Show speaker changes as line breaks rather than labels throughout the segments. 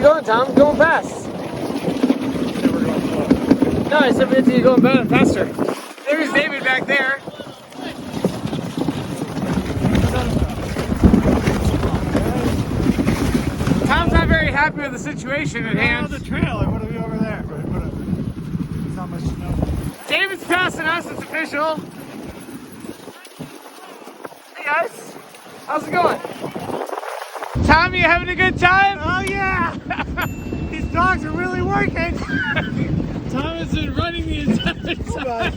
you going, Tom? Going fast. No, I said we you're going faster. There's David back there. Tom's not very happy with the situation at hand.
The trail, I want to be over there, but whatever. There's not much to know.
David's passing us, it's official. Hey guys, how's it going? Tom, you having a good time?
Oh yeah! These dogs are really working!
Tom has been running the entire time.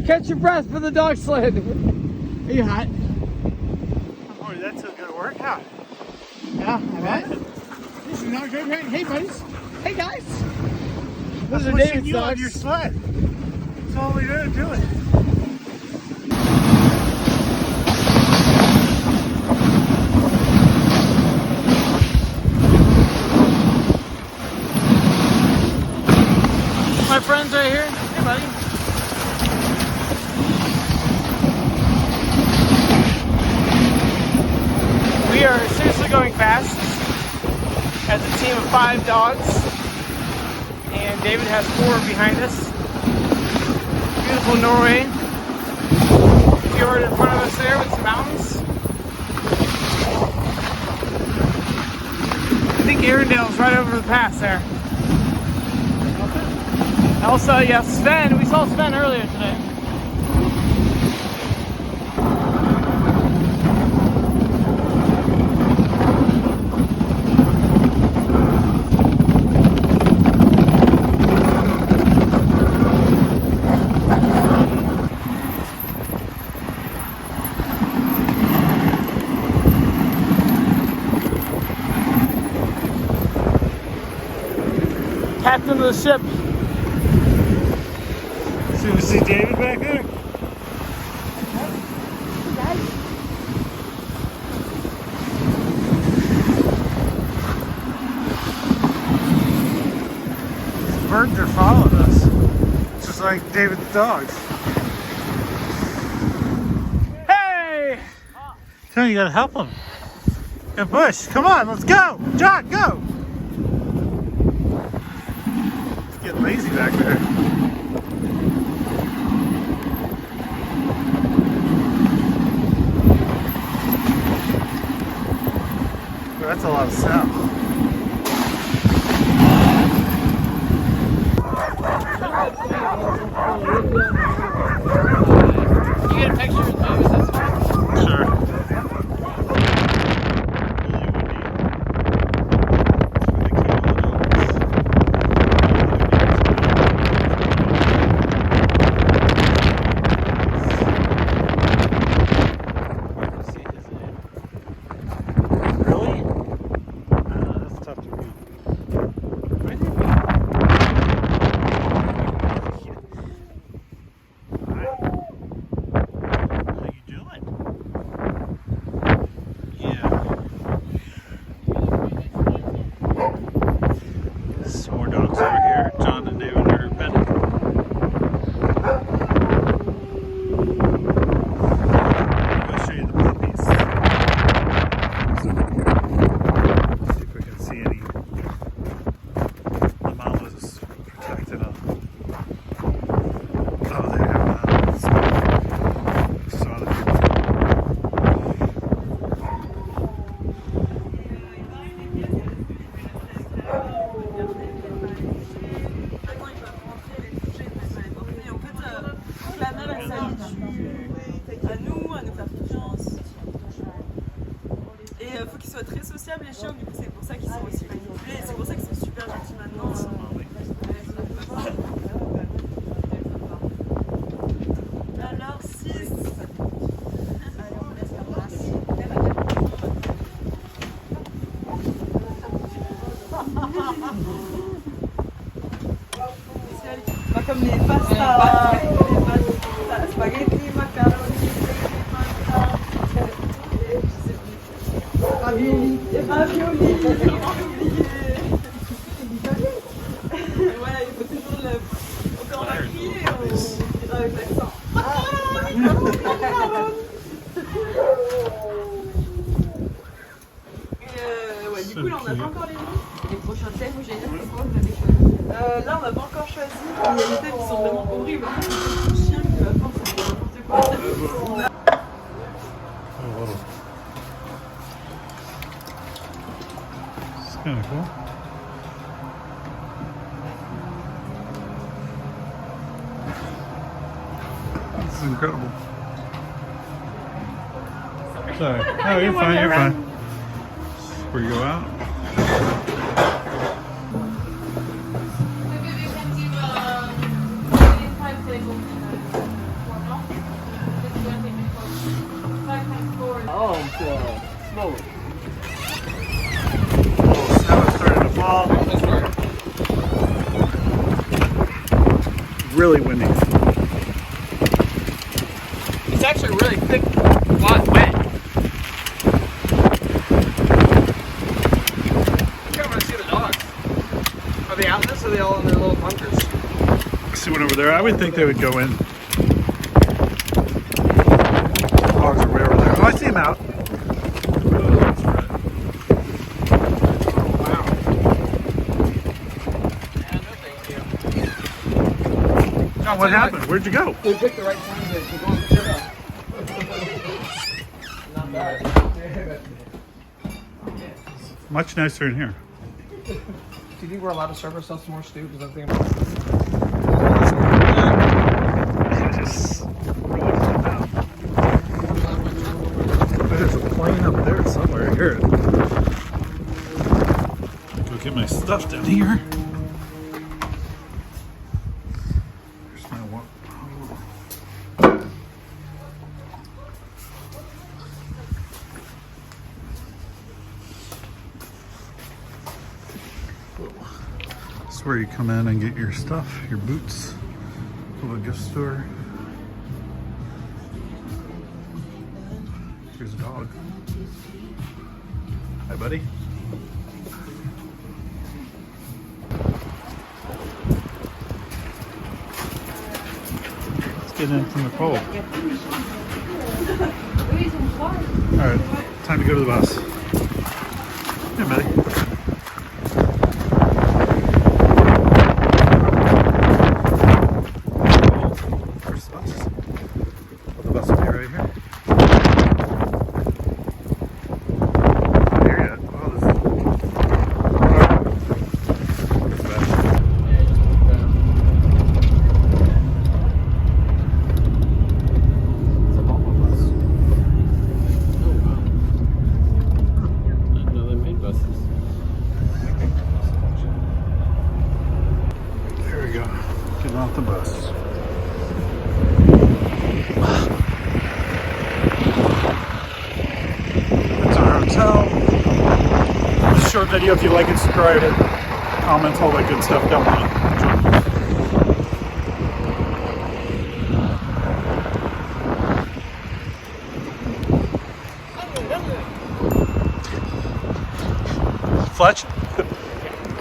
Catch your breath for the dog sled. Are you hot?
Boy, that's a good workout.
Yeah, I bet. This is not great, right? Hey buddies. Hey guys. Those are David's
you on
dogs.
your sled. That's all we're gonna do it.
My friend's right here. Hey, buddy. We are seriously going fast as a team of 5 dogs, and David has 4 behind us. Beautiful Norway. Fjord in front of us there with some mountains. I think Arendale's right over the pass there. Also, yeah, Sven. We saw Sven earlier today. Captain of the ship.
So we see David back there? These birds are following us. Just like David's dogs.
Hey!
Tony, you gotta help him. And push. Come on, let's go! John, go! It's getting lazy back there. That's a lot of sound.
You get a picture of David this time?
Sure.
faut qu'ils soient très sociables les chiens, du coup c'est pour ça qu'ils sont aussi manipulés et c'est pour ça qu'ils sont super gentils maintenant. Alors 6. Pas comme les pastas, spaghetti, macaroni, pasta, ravioli, ouais, il faut toujours le... Quand on va crier, on dira avec l'accent. coup, là, on n'a pas encore les noms. Les prochains thèmes, j'allais dire c'est quoi, vous avez choisi là, on n'a pas encore choisi. Il y a des thèmes qui sont vraiment horribles. Un chien qui va faire n'importe quoi.
It's kind of cool. This is incredible. Sorry. Oh, you're fine, you're fine. Where you go out?
Oh, slowly.
Oh, snow is starting to fall. Really windy.
It's actually really thick, a lot wet. I kind of want to see the dogs. Are they out in this or are they all in their little bunkers?
See one over there? I would think they would go in. Dogs are way over there. Oh, I see them out. Oh, what happened? Where'd you go?
They picked the right time to go on the trail. Not bad.
Much nicer in here.
Do you think we're allowed to serve ourselves some more stew? Because I'm thinking about
There's a plane up there somewhere. I hear it. Go get my stuff down here. There's my walk. This is where you come in and get your stuff, your boots, little gift store. Here's a dog. Hi, buddy. Let's get in from the cold. All right, time to go to the bus. Hey, buddy. Where's the bus? Oh, the bus will be right here. Getting off the bus. That's our hotel. Short video. If you like it, subscribe, comments, all that good stuff down below. Fletch?